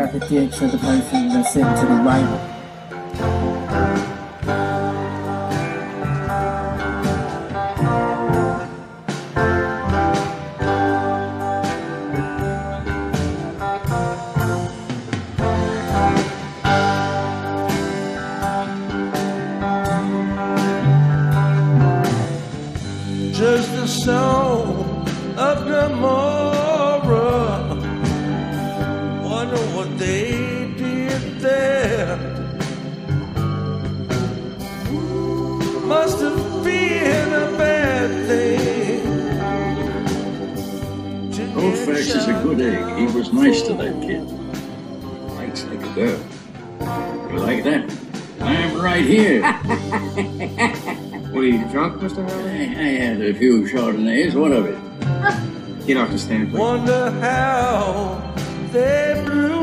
at the ditch of the person that's sitting to the right. Just the song of Gomorrah. Wonder what they did there. Must have been a bad thing. Colfax is a good egg. He was nice to that kid. Likes like a girl. You like that? I'm right here. What, are you drunk, Mr. Howard? I had a few Chardonnays. What of it? Get off the stand, please. Wonder how they blew